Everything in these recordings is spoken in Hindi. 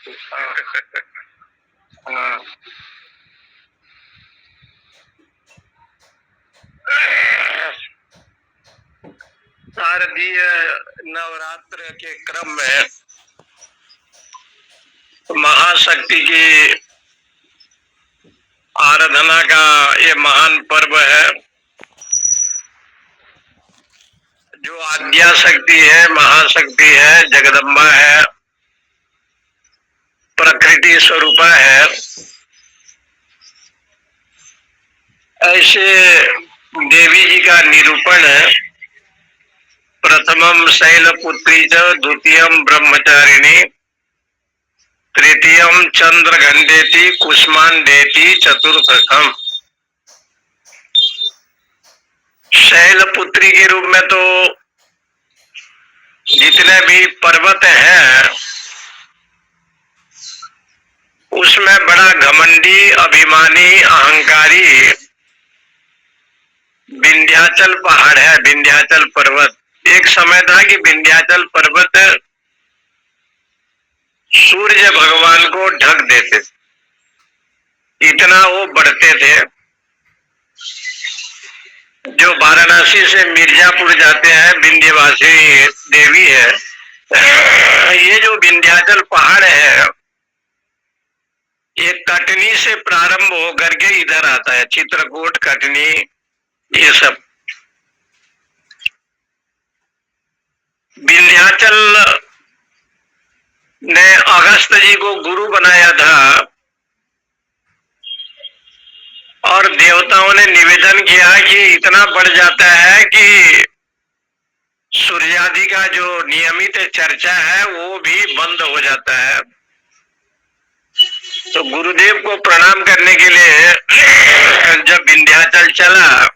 हाँ। शारदीय नवरात्र के क्रम में महाशक्ति की आराधना का ये महान पर्व है। जो आद्या शक्ति है, महाशक्ति है, जगदम्बा है, प्रकृति स्वरूपा है, ऐसे देवी जी का निरूपण है। प्रथमम शैलपुत्री च, द्वितीयम ब्रह्मचारिणी, तृतीयम चंद्रघंडेति, कुष्मांडेति, चतुर्थम। शैलपुत्री के रूप में तो जितने भी पर्वत हैं उसमें बड़ा घमंडी, अभिमानी, अहंकारी विंध्याचल पहाड़ है, विंध्याचल पर्वत। एक समय था कि विंध्याचल पर्वत सूर्य भगवान को ढक देते, इतना वो बढ़ते थे। जो वाराणसी से मिर्जापुर जाते हैं, विंध्यवासिनी देवी है। ये जो विंध्याचल पहाड़ है ये कटनी से प्रारंभ होकर के इधर आता है, चित्रकूट, कटनी, ये सब। विंध्याचल ने अगस्त जी को गुरु बनाया था और देवताओं ने निवेदन किया कि इतना बढ़ जाता है कि सूर्यादि का जो नियमित चर्चा है वो भी बंद हो जाता है। तो गुरुदेव को प्रणाम करने के लिए जब विंध्याचल चला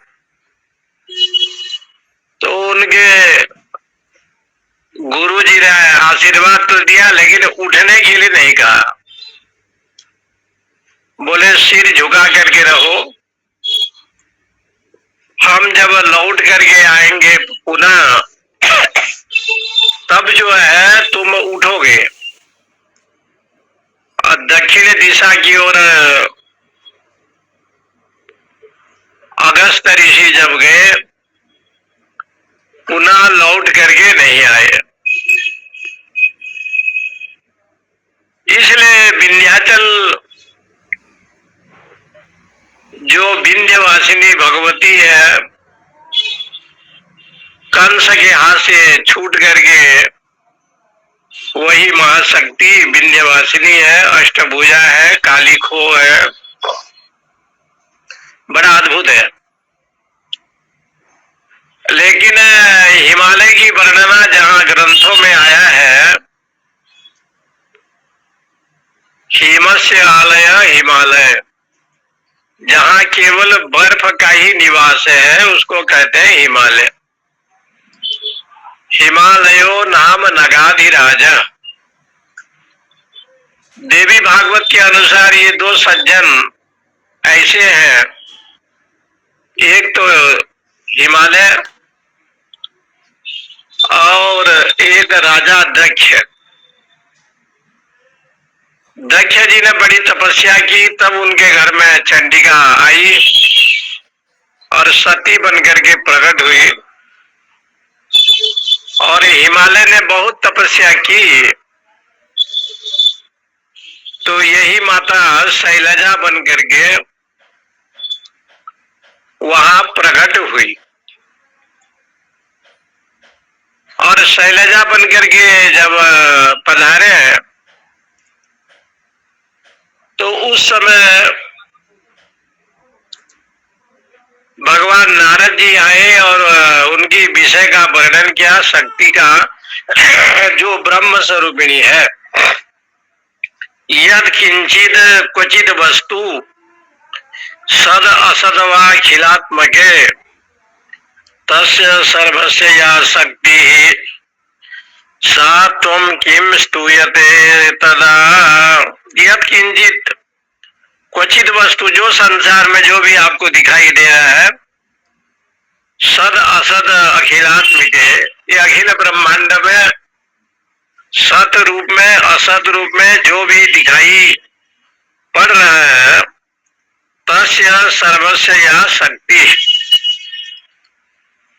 तो उनके गुरुजी ने आशीर्वाद तो दिया लेकिन उठने के लिए नहीं कहा। बोले सिर झुका करके रहो, हम जब लौट करके आएंगे पुनः तब जो है तुम उठोगे। और दक्षिण दिशा की ओर अगस्त ऋषि जब गए पुनः लौट करके नहीं आए। इसलिए विंध्याचल जो विंध्यवासिनी भगवती है, कंस के हाथ से छूट करके वही महाशक्ति विंध्यवासिनी है, अष्टभुजा है, काली खो है, बड़ा अद्भुत है। लेकिन हिमालय की वर्णना जहाँ ग्रंथों में आया है, हिमस्य आलय हिमालय, जहाँ केवल बर्फ का ही निवास है उसको कहते हैं हिमालय। हिमालयो नाम नगाधिराज। देवी भागवत के अनुसार ये दो सज्जन ऐसे हैं, एक तो हिमालय और एक राजा दक्ष। दक्ष जी ने बड़ी तपस्या की, तब उनके घर में चंडिका आई और सती बनकर के प्रकट हुई। और हिमालय ने बहुत तपस्या की तो यही माता शैलजा बनकर के वहां प्रकट हुई। और शैलजा बनकर के जब पधारे तो उस समय भगवान नारद जी आए और उनकी विषय का वर्णन किया, शक्ति का जो ब्रह्म स्वरूपिणी है। यद किंचित क्वचित वस्तु सद असद वा खिलात्मके तस्य सर्वस्य या शक्ति सा त्वं किम स्तूयते तदा। यद किंचित क्वचित वस्तु, जो संसार में जो भी आपको दिखाई दे रहा है, सद असद अखिलात्मिके, ये अखिल ब्रह्मांड में सत रूप में असत रूप में जो भी दिखाई पड़ रहा है, तस्य सर्वस्य या शक्ति,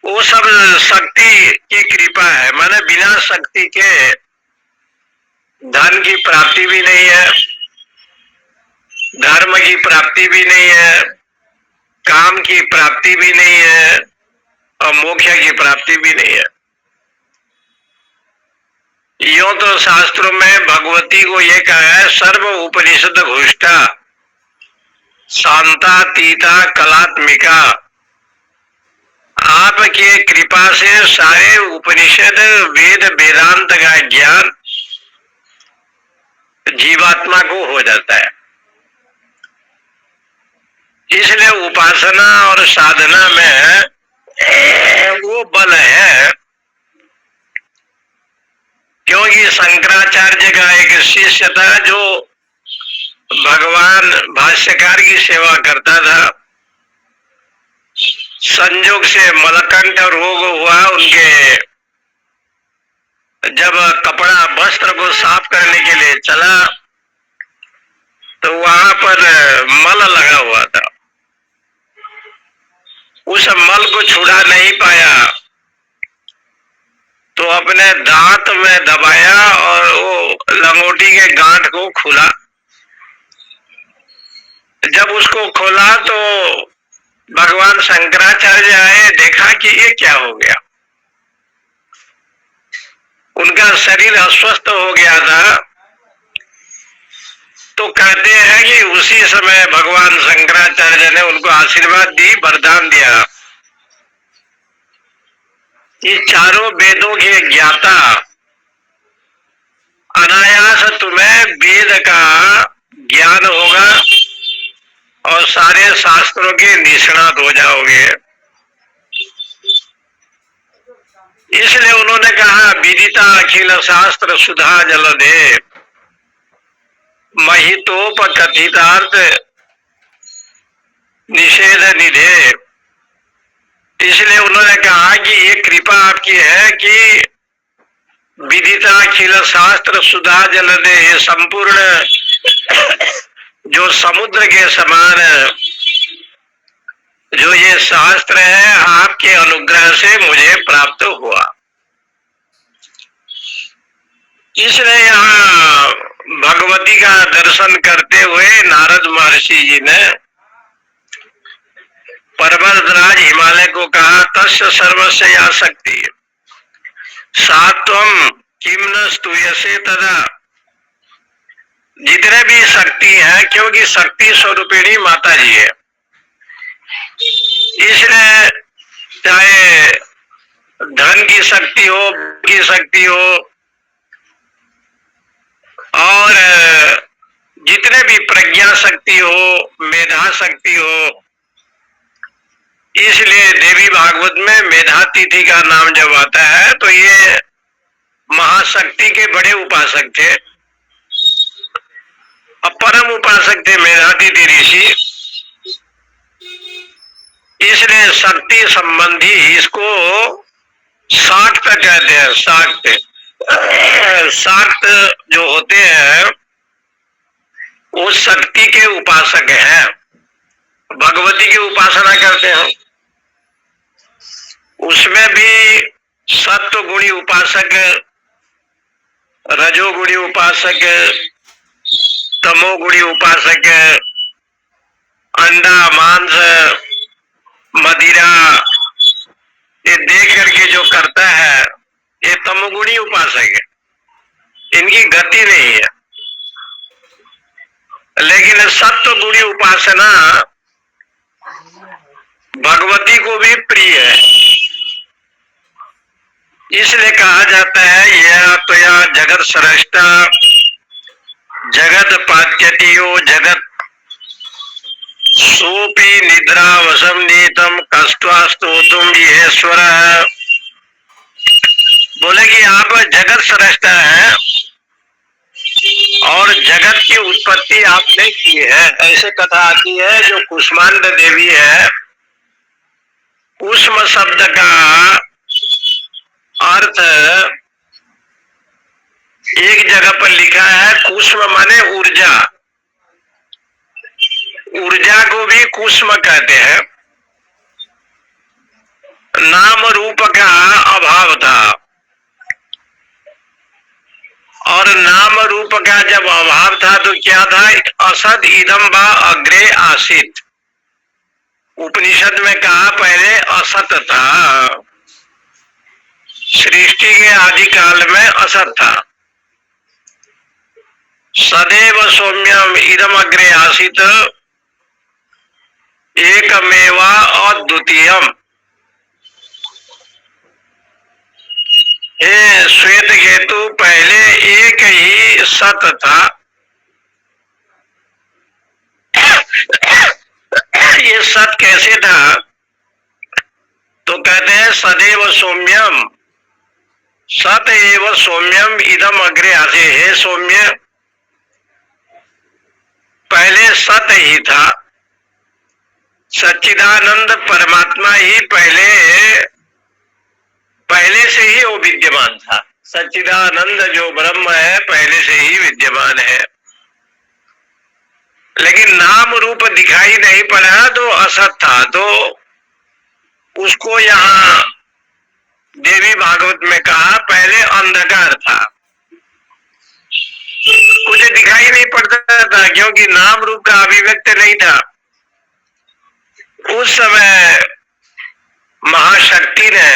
वो सब शक्ति की कृपा है। माने बिना शक्ति के धन की प्राप्ति भी नहीं है, धर्म की प्राप्ति भी नहीं है, काम की प्राप्ति भी नहीं है और मोक्ष की प्राप्ति भी नहीं है। यूं तो शास्त्रों में भगवती को ये कहा है, सर्व उपनिषद घोष्टा शांतातीता कलात्मिका। आपके कृपा से सारे उपनिषद वेद वेदांत का ज्ञान जीवात्मा को हो जाता है। इसलिए उपासना और साधना में वो बल है, क्योंकि शंकराचार्य का एक शिष्य था जो भगवान भाष्यकार की सेवा करता था। संजोग से मलकंठ रोग हुआ उनके, जब कपड़ा वस्त्र को साफ करने के लिए चला तो वहां पर मल लगा हुआ था। उस मल को छुड़ा नहीं पाया तो अपने दांत में दबाया और वो लंगोटी के गांठ को खोला। जब उसको खोला तो भगवान शंकराचार्य आए, देखा कि ये क्या हो गया। उनका शरीर अस्वस्थ हो गया था। तो कहते हैं कि उसी समय भगवान शंकराचार्य ने उनको आशीर्वाद दी, वरदान दिया कि चारों वेदों के ज्ञाता, अनायास तुम्हें वेद का ज्ञान होगा और सारे शास्त्रों के निष्णात हो जाओगे। इसलिए उन्होंने कहा, विदिता अखिल शास्त्र सुधा जलदे महितोपकथितार्थ निषेध निधे। इसलिए उन्होंने कहा कि ये कृपा आपकी है कि विदिता अखिल शास्त्र सुधा जलदे, ये संपूर्ण जो समुद्र के समान जो ये शास्त्र है, आपके अनुग्रह से मुझे प्राप्त हुआ। इसलिए यहाँ भगवती का दर्शन करते हुए नारद महर्षि जी ने पर्वतराज हिमालय को कहा, तस्य सर्वस्य या शक्ति सात्वम किम न स्तूयसे तदा। जितने भी शक्ति है, क्योंकि शक्ति स्वरूपिणी माता जी है, इसलिए चाहे धन की शक्ति हो, की शक्ति हो और जितने भी प्रज्ञा शक्ति हो, मेधा शक्ति हो, इसलिए देवी भागवत में मेधातिथि का नाम जब आता है तो ये महाशक्ति के बड़े उपासक थे, परम उपासक थे मेधातिथि ऋषि। इसलिए शक्ति संबंधी इसको शाक्त कहते हैं। शाक्त शाक्त जो होते हैं वो शक्ति के उपासक हैं, भगवती की उपासना करते हैं। उसमें भी सत्व गुणी उपासक, रजोगुणी उपासक, तमोगुणी उपासक, अंडा मांस मदिरा ये देख करके जो करता है ये तमोगुणी उपासक है, इनकी गति नहीं है। लेकिन सत्व गुणी उपासना भगवती को भी प्रिय है। इसलिए कहा जाता है, यह त्वया जगत सृष्टा जगत पात्यतियो जगत सोपी निद्रा वसम नीतम कष्टा स्तोतुम येश्वर। बोले कि आप जगत सृष्टा है और जगत की उत्पत्ति आपने की है। ऐसे कथा आती है, जो कुष्मांड देवी है, कुष्म शब्द का अर्थ एक जगह पर लिखा है कुष्म माने ऊर्जा, ऊर्जा को भी कुष्म कहते हैं। नाम रूप का अभाव था, और नाम रूप का जब अभाव था तो क्या था? असद इदम व अग्रे आसित। उपनिषद में कहा पहले असत था, सृष्टि के आदि काल में असत था। सदैव सौम्यम इदम अग्रे आसित एकमेवा अद्वितीयम। हे श्वेत केतु, पहले एक ही सत था। ये सत कैसे था? तो कहते हैं सदैव सौम्यम, सत एव सौम्यम इदम अग्रे आसे। हे सौम्य, पहले सत ही था, सच्चिदानंद परमात्मा ही पहले से ही वो विद्यमान था। सच्चिदानंद जो ब्रह्म है पहले से ही विद्यमान है, लेकिन नाम रूप दिखाई नहीं पड़ा तो असत था। तो उसको यहाँ देवी भागवत में कहा पहले अंधकार था, कुछ दिखाई नहीं पड़ता था, क्योंकि नाम रूप का अभिव्यक्त नहीं था। उस समय महाशक्ति ने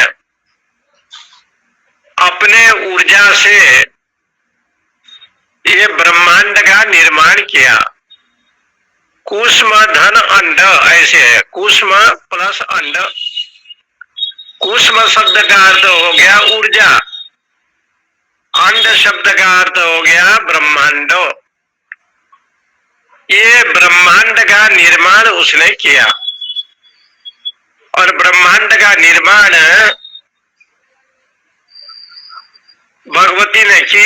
अपने ऊर्जा से ये ब्रह्मांड का निर्माण किया। कुष्म धन अंड ऐसे है, कुष्म प्लस अंड। कुष्म शब्द का अर्थ हो गया ऊर्जा, अंड शब्द का अर्थ हो गया ब्रह्मांड। ये ब्रह्मांड का निर्माण उसने किया, और ब्रह्मांड का निर्माण भगवती ने की।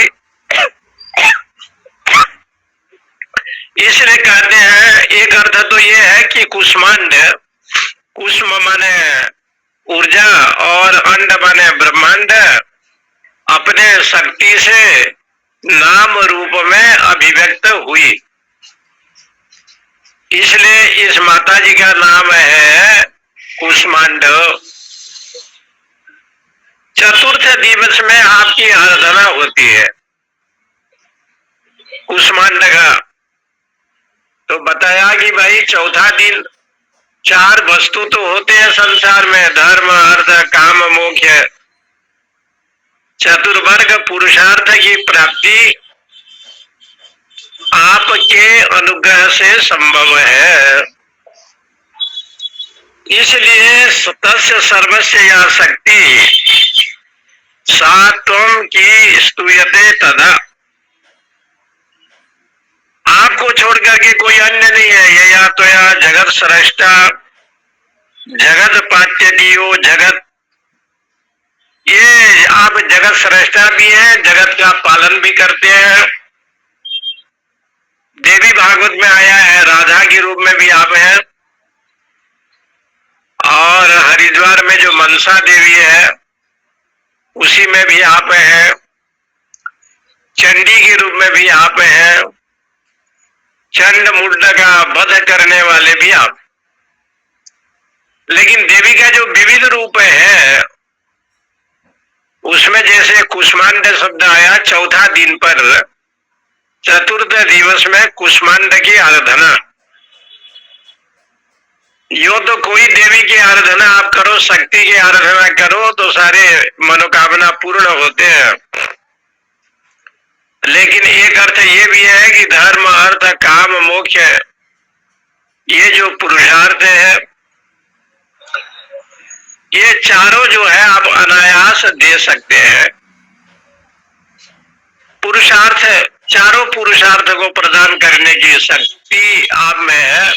इसलिए कहते हैं, एक अर्थ तो ये है कि कुष्मांड, कुष्म माने ऊर्जा और अंड माने ब्रह्मांड, अपने शक्ति से नाम रूप में अभिव्यक्त हुई। इसलिए इस माता जी का नाम है कुष्मांड। चतुर्थ दिवस में आपकी आराधना होती है कुष्मांड का। तो बताया कि भाई चौथा दिन 4 वस्तु तो होते हैं संसार में, धर्म अर्थ काम मोक्ष। चतुर्वर्ग पुरुषार्थ की प्राप्ति आपके अनुग्रह से संभव है। इसलिए तस्य सर्वस्य या शक्ति सा त्वं की स्तूयते तदा। आपको छोड़ करके कोई अन्य नहीं है। ये या तो या जगत सृष्टा, जगत पाट्य दियो जगत, ये आप जगत सृष्टा भी हैं, जगत का पालन भी करते हैं। देवी भागवत में आया है राधा के रूप में भी आप हैं, और हरिद्वार में जो मनसा देवी है उसी में भी आप हैं, चंडी के रूप में भी आप हैं, चंड मुंड का वध करने वाले भी आप। लेकिन देवी का जो विविध रूप है उसमें जैसे कुष्मांड शब्द आया चौथा दिन पर, चतुर्थ दिवस में कुष्मांड की आराधना। यो तो कोई देवी की आराधना आप करो, शक्ति की आराधना करो तो सारे मनोकामना पूर्ण होते हैं। लेकिन एक अर्थ ये भी है कि धर्म अर्थ काम मोक्ष, ये जो पुरुषार्थ है, ये चारों जो है आप अनायास दे सकते हैं। पुरुषार्थ, चारों पुरुषार्थ को प्रदान करने की शक्ति आप में है,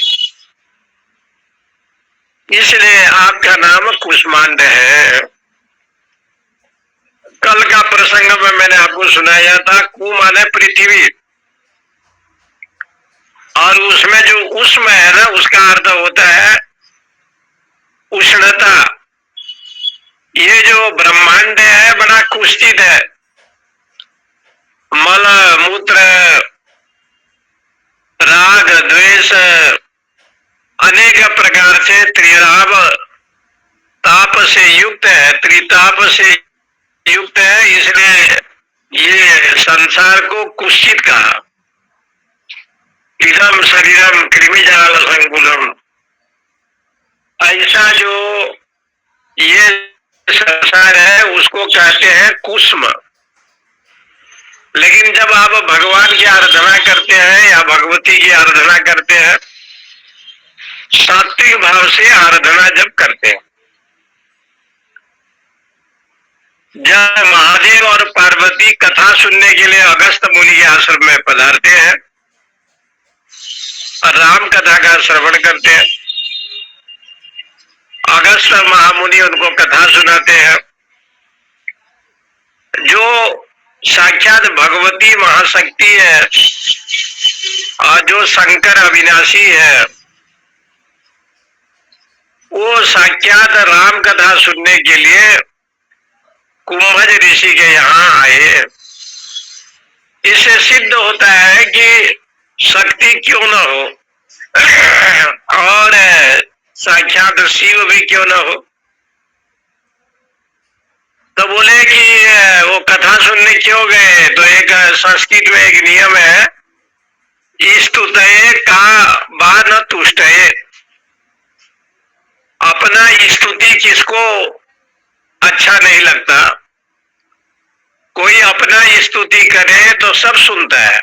इसलिए आपका नाम कुष्मांड है। कल का प्रसंग में मैंने आपको सुनाया था, कु माने पृथ्वी, और उसमें जो उष्म है ना, उसका अर्थ होता है उष्णता। ये जो ब्रह्मांड है बड़ा कुष्ठित है, मल मूत्र राग द्वेष अनेक प्रकार से त्रिराव ताप से युक्त है, त्रिताप से युक्त है, इसलिए ये संसार को कुत्सित कहा। इदम शरीरम कृमिजाल संकुलम, ऐसा जो ये संसार है उसको कहते हैं कुस्म। लेकिन जब आप भगवान की आराधना करते हैं या भगवती की आराधना करते हैं, सात्विक भाव से आराधना जब करते हैं, जब महादेव और पार्वती कथा सुनने के लिए अगस्त मुनि के आश्रम में पधारते हैं और राम कथा का श्रवण करते हैं, अगस्त महामुनि उनको कथा सुनाते हैं। जो साक्षात भगवती महाशक्ति है और जो शंकर अविनाशी है, वो साक्षात राम कथा सुनने के लिए कुंभज ऋषि के यहाँ आए। इससे सिद्ध होता है कि शक्ति क्यों न हो और साक्षात शिव भी क्यों न हो। तो बोले कि वो कथा सुनने क्यों गए, तो एक संस्कृत में एक नियम है, स्तुतये का बा न तुष्टये। अपना स्तुति किसको अच्छा नहीं लगता, कोई अपना स्तुति करे तो सब सुनता है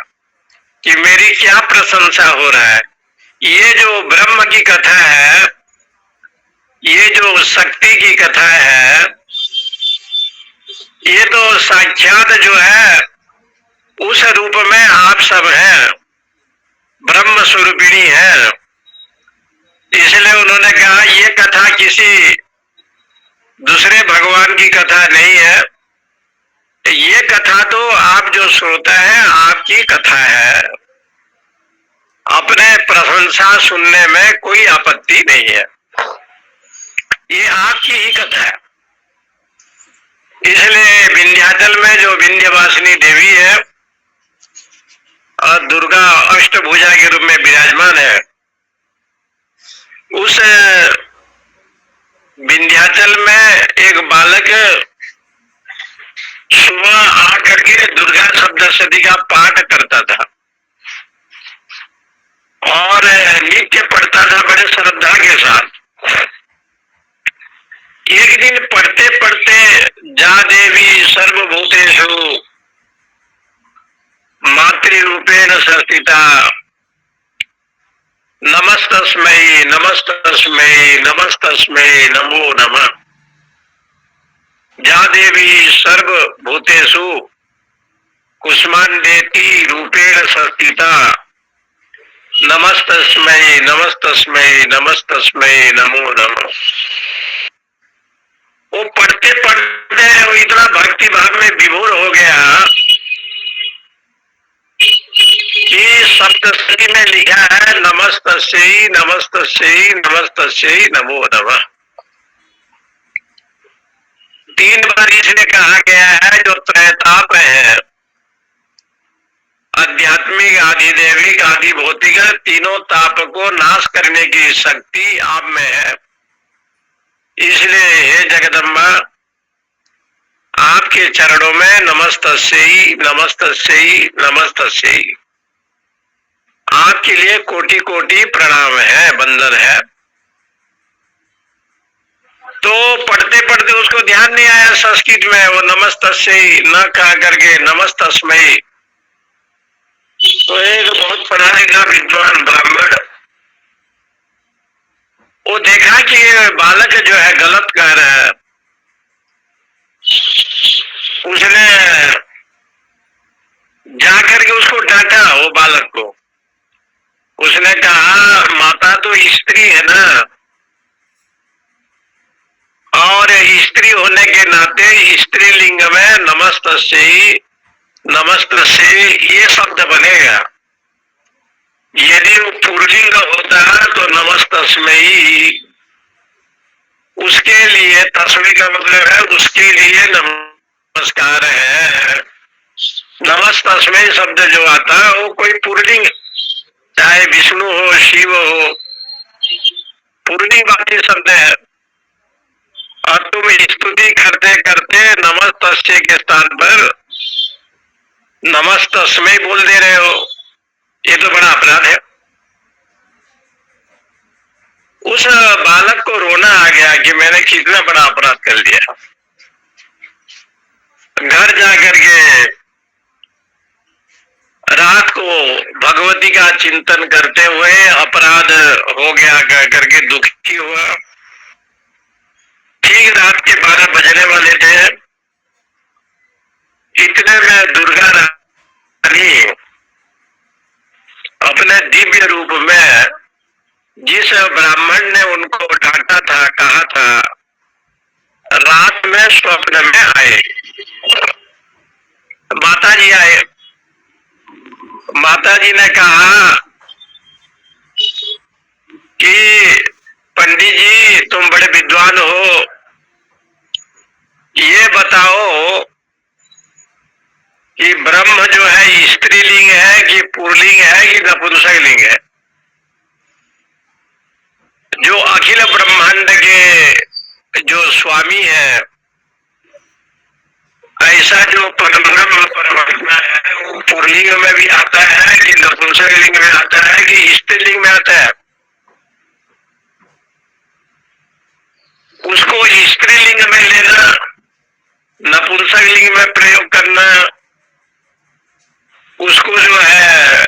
कि मेरी क्या प्रशंसा हो रहा है। ये जो ब्रह्म की कथा है, ये जो शक्ति की कथा है, ये तो साक्षात जो है उस रूप में आप सब हैं, ब्रह्म स्वरूपिणी है। इसलिए उन्होंने कहा ये कथा किसी दूसरे भगवान की कथा नहीं है, ये कथा तो आप जो श्रोता है आपकी कथा है। अपने प्रशंसा सुनने में कोई आपत्ति नहीं है, ये आपकी ही कथा है। इसलिए विंध्याचल में जो विंध्यवासिनी देवी है और दुर्गा अष्टभुजा के रूप में विराजमान है, उस विंध्याचल में एक बालक सुबह आकर के दुर्गा सप्तशती का पाठ करता था और नित्य पढ़ता था बड़े श्रद्धा के साथ। एक दिन पढ़ते पढ़ते जा देवी सर्वभूतेषु मातृरूपेण संस्थिता नमस्तस्मै नमस्तस्मै नमस्तस्मै नमो नमः। जा देवी सर्वभूतेषु कुष्मांडेति रूपेण संस्थिता नमस्तस्मै नमस्तस्मै नमस्तस्मै नमो नमः। वो पढ़ते पढ़ते वो इतना भक्ति भाव में विभोर हो गया कि सप्तशती में लिखा है नमस्तस्यै नमस्तस्यै नमस्तस्यै नमो नमः। 3 बार इसलिए कहा गया है, जो त्रैताप है, आध्यात्मिक आधिदैविक आदि भौतिक, तीनों ताप को नाश करने की शक्ति आप में है। इसलिए हे जगदम्बा, आपके चरणों में नमस्तस्यै नमस्तस्यै नमस्तस्यै, आपके लिए कोटि कोटि प्रणाम है, वंदन है। तो पढ़ते पढ़ते उसको ध्यान नहीं आया संस्कृत में, वो नमस्तस्यै न कह करके नमस्तस्मै। तो एक बहुत पढ़ा लिखा विद्वान ब्राह्मण, वो देखा कि बालक जो है गलत कह रहा है। उसने जाकर के उसको डांटा, वो बालक को। उसने कहा माता तो स्त्री है ना, और स्त्री होने के नाते स्त्रीलिंग में नमस्तस्यै नमस्तस्यै ये शब्द बनेगा। यदि वो पुल्लिंग होता है तो नमस्तस्मै, उसके लिए, तस्मै का मतलब है उसके लिए नमस्कार है। नमस्तस्मै शब्द जो आता है वो कोई पुल्लिंग, चाहे विष्णु हो शिव हो, पुल्लिंगवाची शब्द है। और तुम स्तुति करते करते नमस्तस्य के स्थान पर नमस्तस्मै बोल दे रहे हो, ये तो बड़ा अपराध है। उस बालक को रोना आ गया कि मैंने कितना बड़ा अपराध कर लिया। घर जाकर के रात को भगवती का चिंतन करते हुए अपराध हो गया कह करके दुखी हुआ। ठीक रात के 12 बजने वाले थे, इतने में दुर्गा रानी अपने दिव्य रूप में जिस ब्राह्मण ने उनको डांटा था, कहा था, रात में स्वप्न में आए। माता जी आए। माता जी ने कहा कि पंडित जी तुम बड़े विद्वान हो, ये बताओ कि ब्रह्म जो है स्त्रीलिंग है कि पुल्लिंग है कि नपुंसकलिंग है? जो अखिल ब्रह्मांड के जो स्वामी है, ऐसा जो परब्रह्म परमात्मा है, वो पुल्लिंग में भी आता है कि नपुंसकलिंग में आता है कि स्त्रीलिंग में आता है? उसको स्त्रीलिंग में लेना, नपुंसकलिंग में प्रयोग करना, उसको जो है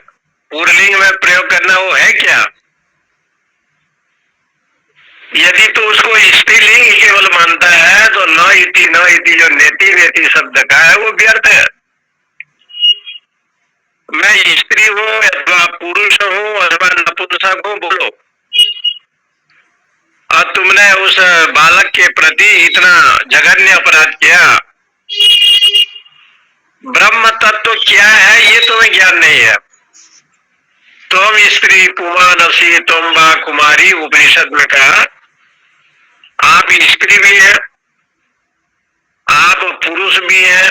पुल्लिंग में प्रयोग करना, वो है क्या? यदि तो उसको स्त्रीलिंग केवल मानता है तो न इति जो नेति नेति शब्द का है वो व्यर्थ है। मैं स्त्री हूं अथवा पुरुष हूं अथवा नपुंसक हूं, बोलो। और तुमने उस बालक के प्रति इतना जघन्य अपराध किया। ब्रह्म तत्व क्या है ये तुम्हें ज्ञान नहीं है। तुम स्त्री पुमानसी तुम बा कुमारी, उपनिषद में कहा। आप स्त्री भी हैं, आप पुरुष भी हैं,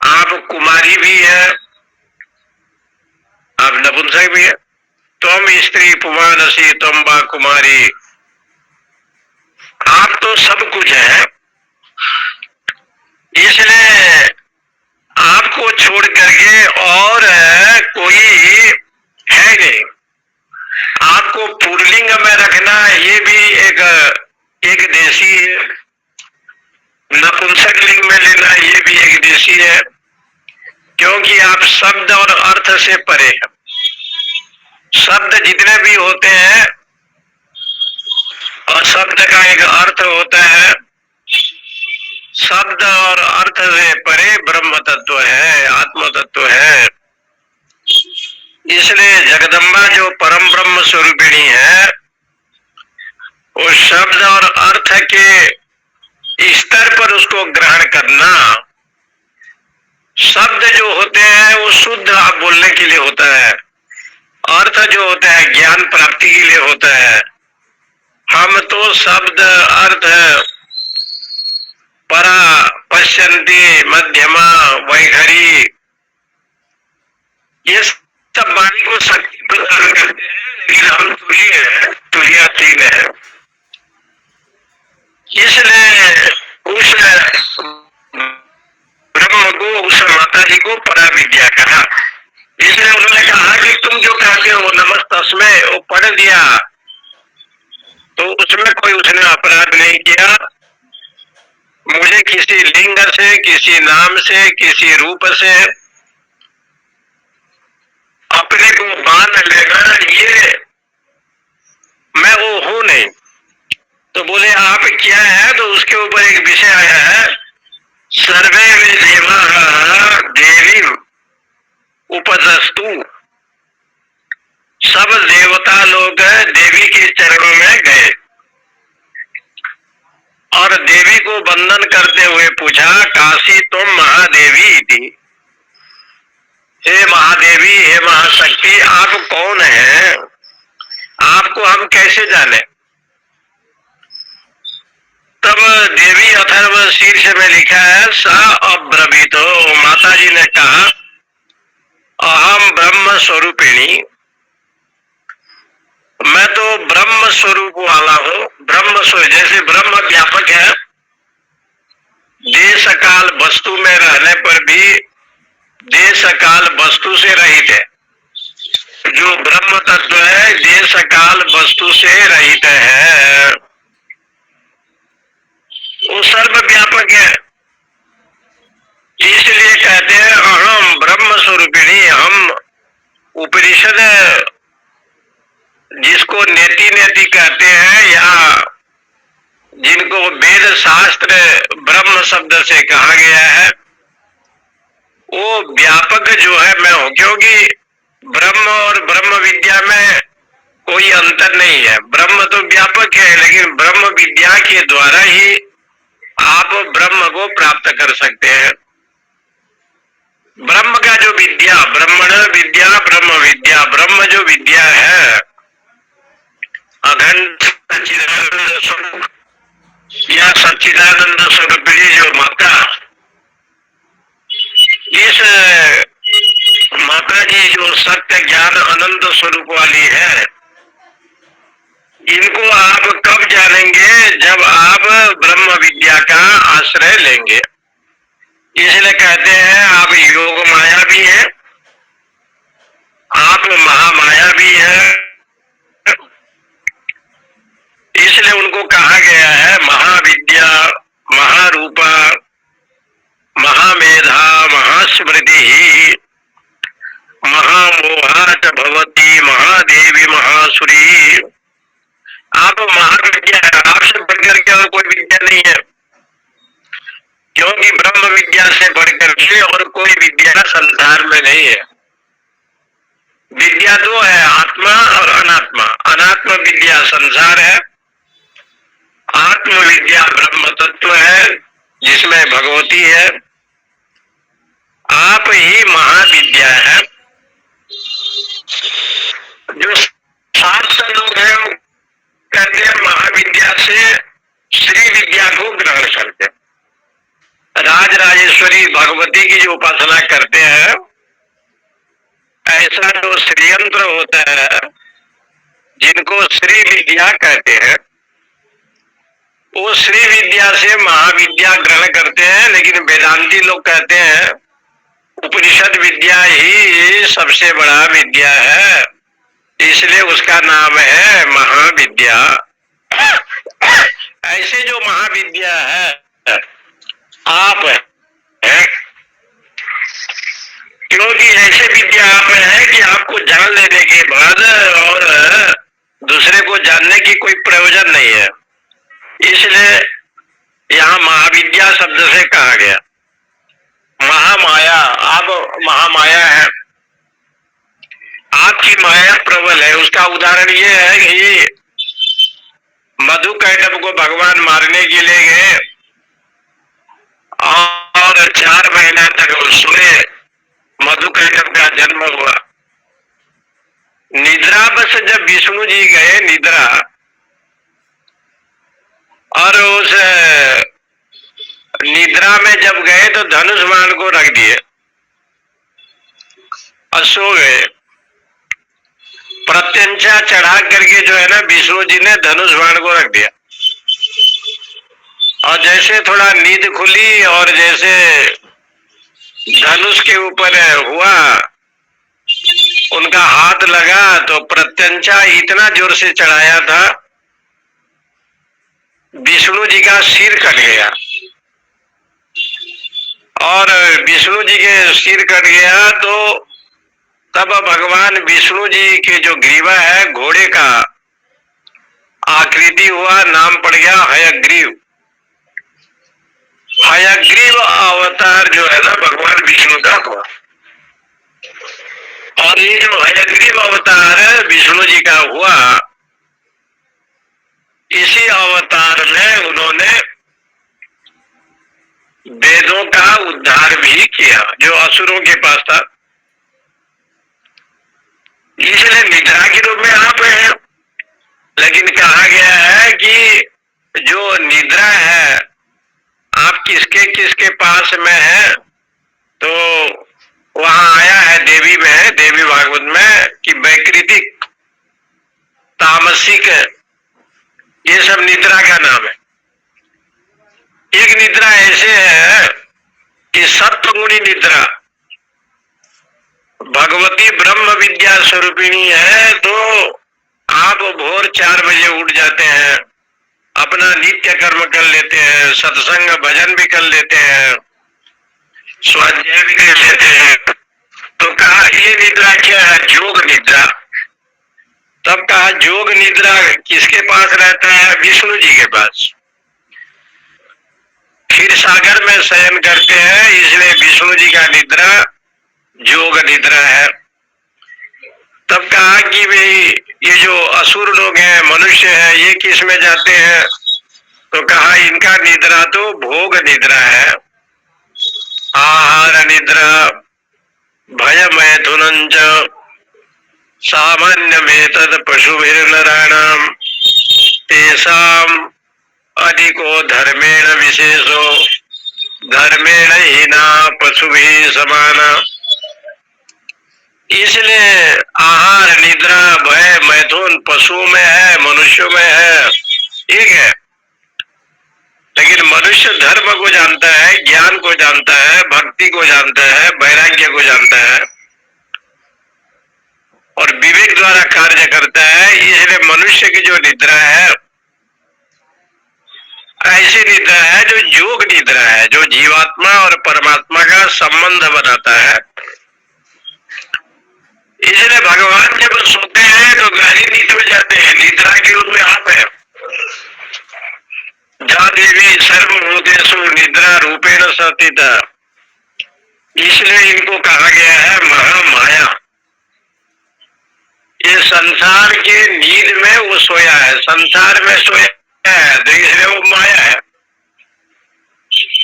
आप कुमारी भी हैं, आप नपुंसक भी हैं। तुम स्त्री पुमानसी तुम बा कुमारी, आप तो सब कुछ हैं। इसलिए आपको छोड़ करके और कोई है नहीं। आपको पुल्लिंग में रखना ये भी एक देशी है, नपुंसकलिंग में लेना ये भी एक देशी है, क्योंकि आप शब्द और अर्थ से परे हैं। शब्द जितने भी होते हैं और शब्द का एक अर्थ होता है, शब्द और अर्थ से परे ब्रह्म तत्व है, आत्म तत्व है। इसलिए जगदम्बा जो परम ब्रह्म स्वरूपिणी है, वो शब्द और अर्थ के स्तर पर उसको ग्रहण करना। शब्द जो होते हैं वो शुद्ध आप बोलने के लिए होता है, अर्थ जो होता है ज्ञान प्राप्ति के लिए होता है। हम तो शब्द अर्थ परा पश्यंती मध्यमा वैखरी ये सब वाणी को शक्ति प्रदान करते हैं, लेकिन हम तुरीय है, तुरीयातीन है। इसलिए उस ब्रह्म को, उस माता जी को परा विद्या कहा। इसलिए उन्होंने कहा कि तुम जो कहते हो नमस्तस्मै, वो पढ़ दिया तो उसमें कोई उसने अपराध नहीं किया। मुझे किसी लिंग से, किसी नाम से, किसी रूप से अपने को बांध लेना, ये मैं वो हूं नहीं। तो बोले आप क्या है? तो उसके ऊपर एक विषय आया है, सर्वे वे देवा देवी उपदस्तु। सब देवता लोग देवी के चरणों में गए और देवी को वंदन करते हुए पूछा, काशी तुम महादेवी थी, हे महादेवी, हे महाशक्ति, आप कौन हैं? आपको हम कैसे जाने? तब देवी अथर्व शीर्ष में लिखा है, सा अब्रवीतो, माता जी ने कहा, अहम ब्रह्म स्वरूपिणी, मैं तो ब्रह्म स्वरूप वाला हूँ। ब्रह्म स्वरूप, जैसे ब्रह्म व्यापक है, देश काल वस्तु में रहने पर भी देश काल वस्तु से रहित है। जो ब्रह्म तत्व है देश काल वस्तु से रहित है, वो सर्वव्यापक है। इसलिए कहते हैं अहम ब्रह्म स्वरूपिणी। हम उपनिषद जिसको नेति नेति कहते हैं, या जिनको वेद शास्त्र ब्रह्म शब्द से कहा गया है, वो व्यापक जो है मैं हूं। क्योंकि ब्रह्म और ब्रह्म विद्या में कोई अंतर नहीं है। ब्रह्म तो व्यापक है, लेकिन ब्रह्म विद्या के द्वारा ही आप ब्रह्म को प्राप्त कर सकते हैं। ब्रह्म का जो विद्या, ब्रह्मण विद्या ब्रह्म विद्या, ब्रह्म जो विद्या है अखंड सच्चिदानंद स्वरूप या सच्चिदानंद स्वरूप जो माता, इस माता जी जो सत्य ज्ञान अनंत स्वरूप वाली है, इनको आप कब जानेंगे? जब आप ब्रह्म विद्या का आश्रय लेंगे। इसलिए कहते हैं आप योग माया भी है, आप महामाया भी है। इसलिए उनको कहा गया है महाविद्या, महारूपा, महामेधा, महास्मृति, महामोहा च भवती, महादेवी, महासुरी। आप महाविद्या है, आपसे बढ़कर के और कोई विद्या नहीं है। क्योंकि ब्रह्म विद्या से बढ़कर के और कोई विद्या संसार में नहीं है। विद्या दो है, आत्मा और अनात्मा। अनात्म विद्या संसार है, आत्म विद्या ब्रह्म तत्व है जिसमें भगवती है। आप ही महाविद्या है। जो शास्त्र लोग हैं वो कहते हैं महाविद्या से श्री विद्या को ग्रहण करते हैं। राज राजेश्वरी भगवती की जो उपासना करते हैं, ऐसा जो श्रीयंत्र होता है जिनको श्री विद्या कहते हैं, वो श्री विद्या से महाविद्या ग्रहण करते हैं। लेकिन वेदांती लोग कहते हैं उपनिषद विद्या ही सबसे बड़ा विद्या है, इसलिए उसका नाम है महाविद्या। ऐसे जो महाविद्या है आप है, क्योंकि ऐसे विद्या आप है कि आपको जान लेने के बाद और दूसरे को जानने की कोई प्रयोजन नहीं है। इसलिए यहाँ महाविद्या शब्द से कहा गया। महामाया, आप महामाया है, आपकी माया प्रबल है। उसका उदाहरण ये है कि मधु कैटभ को भगवान मारने के लिए गए और 4 महीना तक सोए। मधु कैटभ का जन्म हुआ। निद्रा बस जब विष्णु जी गए निद्रा, और उस निद्रा में जब गए तो धनुष बाण को रख दिए और सो गए। प्रत्यंचा चढ़ा करके जो है ना विष्णु जी ने धनुष बाण को रख दिया, और जैसे थोड़ा नींद खुली और जैसे धनुष के ऊपर हुआ, उनका हाथ लगा तो प्रत्यंचा इतना जोर से चढ़ाया था, विष्णु जी का सिर कट गया। और विष्णु जी के सिर कट गया तो तब भगवान विष्णु जी के जो ग्रीवा है घोड़े का आकृति हुआ, नाम पड़ गया हयग्रीव। हयग्रीव अवतार जो है ना भगवान विष्णु का हुआ। और ये जो हयग्रीव अवतार विष्णु जी का हुआ, इसी अवतार में उन्होंने वेदों का उद्धार भी किया जो असुरों के पास था। इसलिए निद्रा के रूप में आप हैं, लेकिन कहा गया है कि जो निद्रा है, आप किसके किसके पास में है, तो वहां आया है देवी में, देवी भागवत में, कि वैकृतिक, तामसिक, ये सब निद्रा का नाम है। एक निद्रा ऐसे है कि सत्वगुणी निद्रा, भगवती ब्रह्म विद्या स्वरूपिणी है, तो आप भोर 4 बजे उठ जाते हैं, अपना नित्य कर्म कर लेते हैं, सत्संग भजन भी कर लेते हैं, स्वाध्याय भी कर लेते हैं। तो कहा ये निद्रा क्या है? योग निद्रा। तब कहा योग निद्रा किसके पास रहता है? विष्णु जी के पास। क्षीर सागर में शयन करते हैं, इसलिए विष्णु जी का निद्रा योग निद्रा है। तब कहा कि भाई ये जो असुर लोग हैं, मनुष्य है, ये किस में जाते हैं? तो कहा इनका निद्रा तो भोग निद्रा है, आहार निद्रा, भय मैथुनंच सामान्य में तद पशुभिर्नराणाम तेषाम अधिको धर्मेण विशेषो धर्मेण हीना पशुभि समाना। इसलिए आहार निद्रा भय मैथुन पशुओं में है, मनुष्यों में है, एक है। लेकिन मनुष्य धर्म को जानता है, ज्ञान को जानता है, भक्ति को जानता है, वैराग्य को जानता है और विवेक द्वारा कार्य करता है। इसलिए मनुष्य की जो निद्रा है, ऐसी निद्रा है जो योग निद्रा है, जो जीवात्मा और परमात्मा का संबंध बनाता है। इसलिए भगवान जब सोते हैं तो गहरी नींद में जाते हैं, निद्रा के रूप में आप है। जा देवी सर्वभूतेषु निद्रा रूपेण स्थिता, इसलिए इनको कहा गया है महामाया। ये संसार के नींद में वो सोया है, संसार में सोया है, तो इसलिए वो माया है।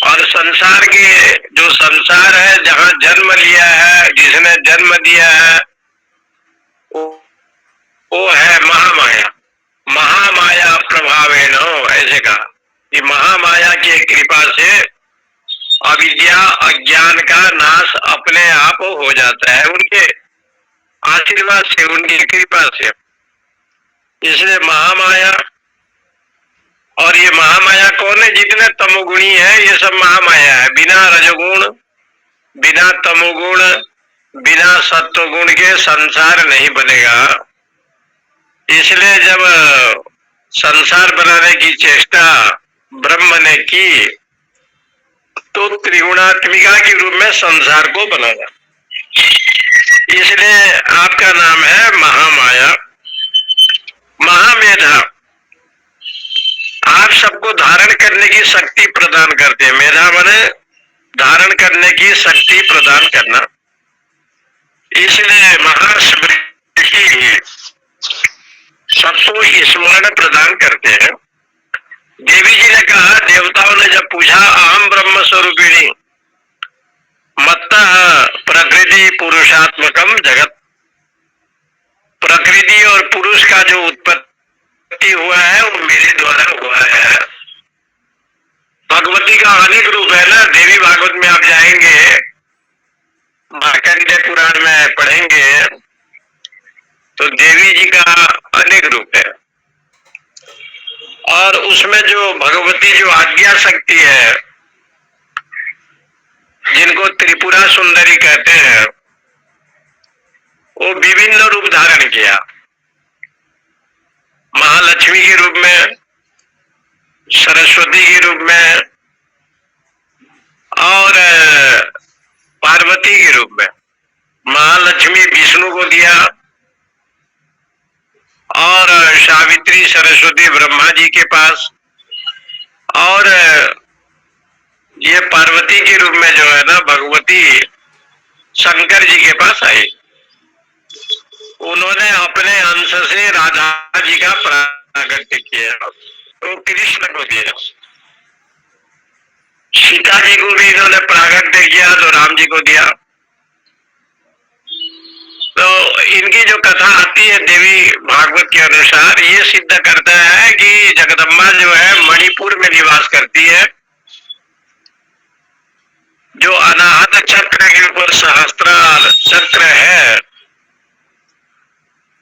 और संसार के जो संसार है, जहाँ जन्म लिया है, जिसने जन्म दिया है, वो है महामाया। महामाया प्रभावेण, ऐसे कहा कि महामाया की कृपा से अविद्या अज्ञान का नाश अपने आप हो जाता है, उनके आशीर्वाद से, उनकी कृपा से। इसलिए महामाया, और ये महामाया कौन है? जितने तमोगुणी है ये सब महामाया है। बिना रजोगुण, बिना तमोगुण, बिना सत्वगुण के संसार नहीं बनेगा। इसलिए जब संसार बनाने की चेष्टा ब्रह्म ने की, तो त्रिगुणात्मिका के रूप में संसार को बनाया। इसलिए आपका नाम है महामाया। महामेधा, आप सबको धारण करने की शक्ति प्रदान करते हैं। मेधा माने धारण करने की शक्ति प्रदान करना। इसलिए महास्मृति सबको स्मरण प्रदान करते हैं। देवी जी ने कहा, देवताओं ने जब पूछा अहम ब्रह्म स्वरूपिणी मत्तः प्रकृति पुरुषात्मकम जगत, प्रकृति और पुरुष का जो उत्पत्ति हुआ है वो मेरे द्वारा हुआ है। भगवती का अनेक रूप है ना, देवी भागवत में आप जाएंगे, मार्कंडेय पुराण में पढ़ेंगे, तो देवी जी का अनेक रूप है। और उसमें जो भगवती जो आज्ञा शक्ति है, जिनको त्रिपुरा सुंदरी कहते हैं, वो विभिन्न रूप धारण किया। महालक्ष्मी के रूप में, सरस्वती के रूप में और पार्वती के रूप में। महालक्ष्मी विष्णु को दिया और सावित्री सरस्वती ब्रह्मा जी के पास, और ये पार्वती के रूप में जो है ना भगवती शंकर जी के पास आई। उन्होंने अपने अंश से राधा जी का प्रागट्य किया, तो कृष्ण को दिया। सीता जी को भी इन्होंने प्रागट्य किया, तो राम जी को दिया। तो इनकी जो कथा आती है देवी भागवत के अनुसार, ये सिद्ध करता है कि जगदम्बा जो है मणिपुर में निवास करती है। जो अनाहत चक्र के ऊपर सहस्त्रार चक्र है,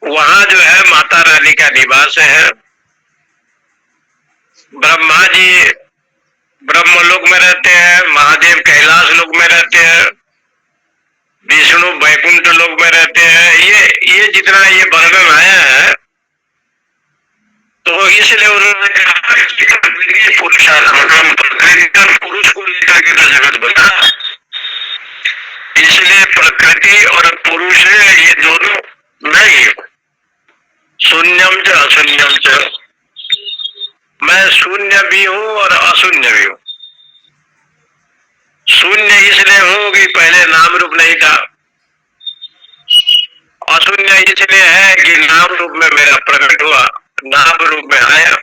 वहां जो है माता रानी का निवास है। ब्रह्मा जी ब्रह्मलोक में रहते हैं, महादेव कैलाश लोक में रहते हैं, विष्णु वैकुंठ लोक में रहते हैं। ये जितना ये वर्णन आया है, तो इसलिए उन्होंने कहा कि प्रकृति पुरुष को लेकर के तो जगत बना, इसलिए प्रकृति और पुरुष ये दोनों नहीं, शून्यम च अशून्यम च, मैं शून्य भी हूं और अशून्य भी हूं। शून्य इसलिए हूं कि पहले नाम रूप नहीं था, अशून्य इसलिए है कि नाम रूप में मेरा प्रकट हुआ, नाम रूप में आया,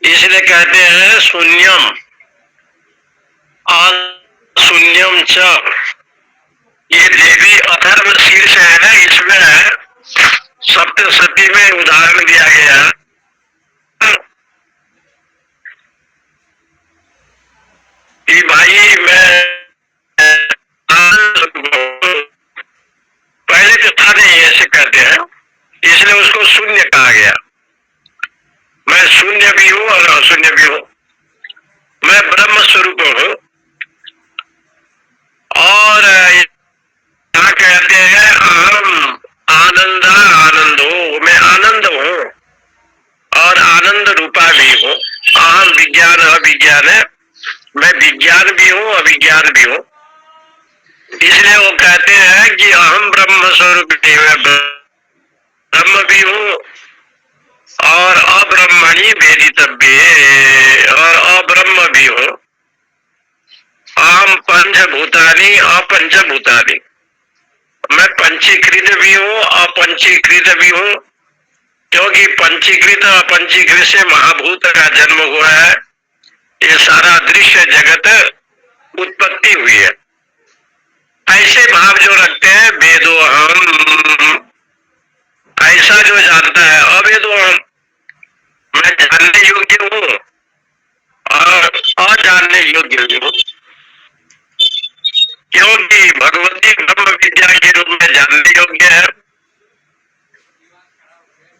इसलिए कहते हैं शून्यम अशून्यम च। ये देवी अथर्व शीर्ष है ना, इसमें सप्तशती में उदाहरण दिया गया कि भाई मैं पहले तो था नहीं, ऐसे कहते हैं, इसलिए उसको शून्य कहा गया। मैं शून्य भी हूं और अशून्य भी हूं, मैं ब्रह्म स्वरूप हूं। और यहाँ कहते हैं अहम आनंद आनंद हो, मैं आनंद हूं और आनंद रूपा भी हूं। अहम विज्ञान अविज्ञान है, मैं विज्ञान भी हूं अविज्ञान भी हूं। इसलिए वो कहते हैं कि अहम ब्रह्म स्वरूप ब्रह्म भी हूं और अब्रह्मणि वेदितव्य, और अब्रह्म भी हूं। अहम पंचभूतानि अपंचभूतानि, मैं पंचीकृत भी हूं अपंचीकृत भी हूं, क्योंकि पंचीकृत अपंचीकृत से महाभूत का जन्म हुआ है। ये सारा दृश्य जगत उत्पत्ति हुई है। ऐसे भाव जो रखते हैं वेदो हम, ऐसा जो जानता है अवेदो हम, मैं जानने योग्य हूँ और अजानने योग्य भी हूँ, क्योंकि भगवती ब्रह्म विद्या के रूप में जानने योग्य है।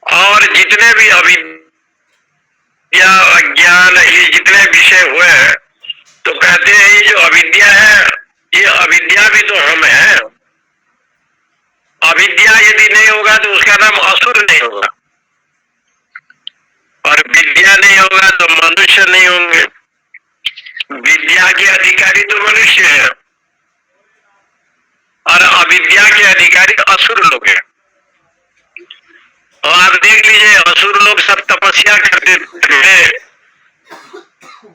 और जितने भी अविद्या अज्ञान ये जितने विषय हुए हैं, तो कहते हैं ये जो अविद्या है, ये अविद्या भी तो हम है। अविद्या यदि नहीं होगा तो उसका नाम असुर नहीं होगा, और विद्या नहीं होगा तो मनुष्य नहीं होंगे। विद्या के अधिकारी तो मनुष्य है और अविद्या के अधिकारी असुर लोग हैं। और आप देख लीजिए, असुर लोग सब तपस्या करते थे,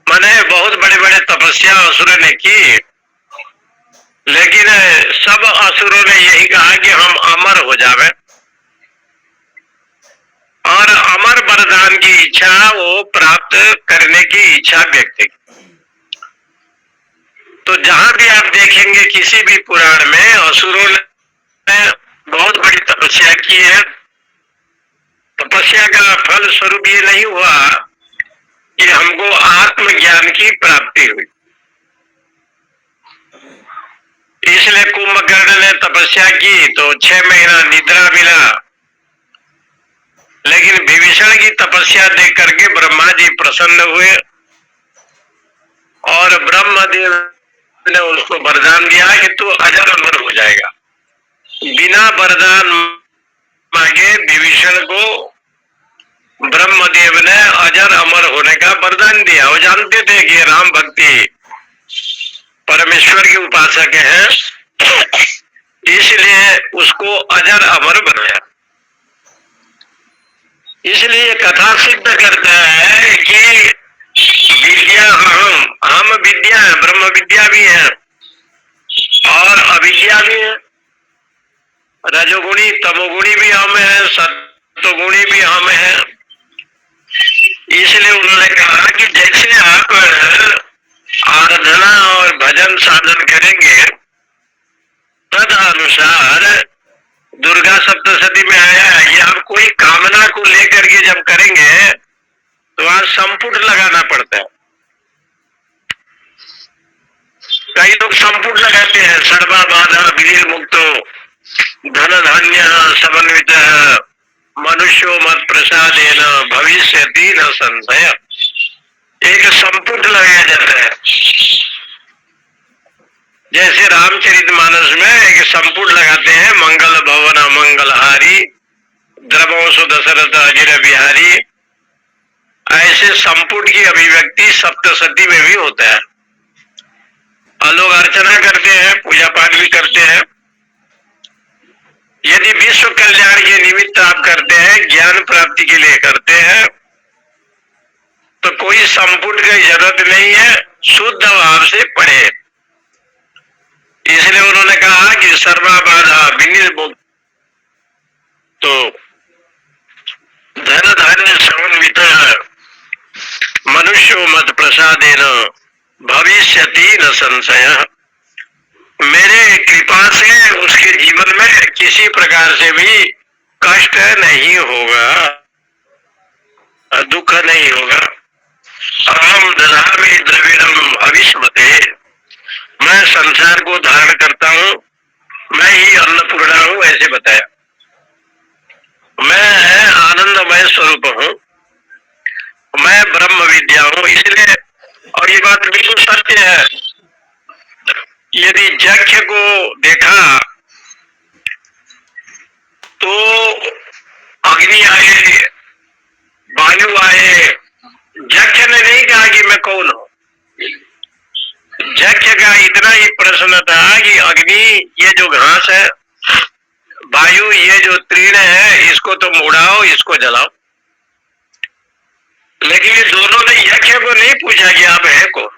मैंने बहुत बड़े बड़े तपस्या असुर ने की, लेकिन सब असुरों ने यही कहा कि हम अमर हो जावे, और अमर वरदान की इच्छा वो प्राप्त करने की इच्छा व्यक्त की। तो जहां भी आप देखेंगे किसी भी पुराण में असुरों ने बहुत बड़ी तपस्या की है। तपस्या का फल स्वरूप ये नहीं हुआ कि हमको आत्मज्ञान की प्राप्ति हुई। इसलिए कुंभकर्ण ने तपस्या की तो 6 महीना निद्रा मिला, लेकिन विभीषण की तपस्या देख करके ब्रह्मा जी प्रसन्न हुए और ब्रह्मदेव ने उसको वरदान दिया कि तू अजर अमर हो जाएगा। बिना वरदान मांगे विभीषण को ब्रह्मदेव ने अजर अमर होने का वरदान दिया। वो जानते थे कि राम भक्ति परमेश्वर के उपासक हैं, इसलिए उसको अजर अमर बनाया। इसलिए कथा सिद्ध करता है कि विद्या हम विद्या है, ब्रह्म विद्या भी है और अविद्या भी है। रजोगुणी तमोगुणी भी हम है, सत्वगुणी भी हम है। इसलिए उन्होंने कहा कि जैसे आप आराधना और भजन साधन करेंगे, तद अनुसार दुर्गा सप्तशती में आया है कि आप कोई कामना को लेकर के जब करेंगे तो वहां संपुट लगाना पड़ता है। कई लोग संपुट लगाते हैं, सर्वा बाधा विनिर्मुक्तो धन धान्य समन्वित मनुष्यो मत प्रसादेन भविष्यति न संशय। एक संपुट लगाया जाता है, जैसे रामचरितमानस में एक संपुट लगाते हैं, मंगल भवन मंगलहारी द्रवंशो दशरथ अजिर बिहारी। ऐसे संपुट की अभिव्यक्ति सप्तशती में भी होता है। और लोग अर्चना करते हैं, पूजा पाठ भी करते हैं। यदि विश्व कल्याण के निमित्त आप करते हैं, ज्ञान प्राप्ति के लिए करते हैं, तो कोई संपुट की जरूरत नहीं है, शुद्ध भाव से पढ़े। इसलिए उन्होंने कहा कि सर्वा बाधा विनिर्मुक्त तो धन धान्य समन्वित मनुष्यो मत प्रसादेन भविष्यति न संशय। मेरे कृपा से उसके जीवन में किसी प्रकार से भी कष्ट नहीं होगा, दुख नहीं होगा। अहम दधामि द्रविणम अविस्मते, मैं संसार को धारण करता हूँ, मैं ही अन्नपूर्णा हूँ, ऐसे बताया। मैं आनंदमय स्वरूप हूँ, मैं ब्रह्म विद्या हूँ। इसलिए, और ये बात बिल्कुल सत्य है, यदि यज्ञ को देखा तो अग्नि आए, वायु आए, यज्ञ ने नहीं कहा कि मैं कौन हूं। यज्ञ का इतना ही प्रश्न था कि अग्नि ये जो घास है, वायु ये जो तृण है, इसको तुम उड़ाओ, इसको जलाओ। लेकिन ये दोनों ने यज्ञ को नहीं पूछा कि आप है कौन।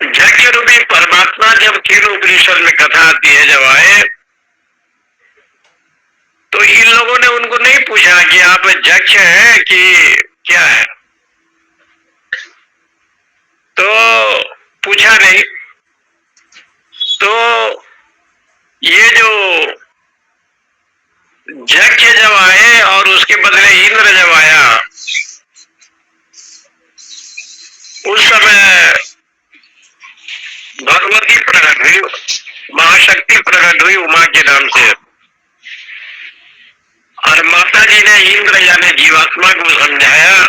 यज्ञ रूपी परमात्मा जब केन उपनिषद में कथा आती है, जब आए तो इन लोगों ने उनको नहीं पूछा कि आप यज्ञ है कि क्या है, तो पूछा नहीं। तो ये जो यज्ञ जब आए और उसके बदले इंद्र जब आया, उस समय भगवती प्रकट हुई, महाशक्ति प्रकट हुई उमा के नाम से। और माता जी ने इंद्र यानी जीवात्मा को समझाया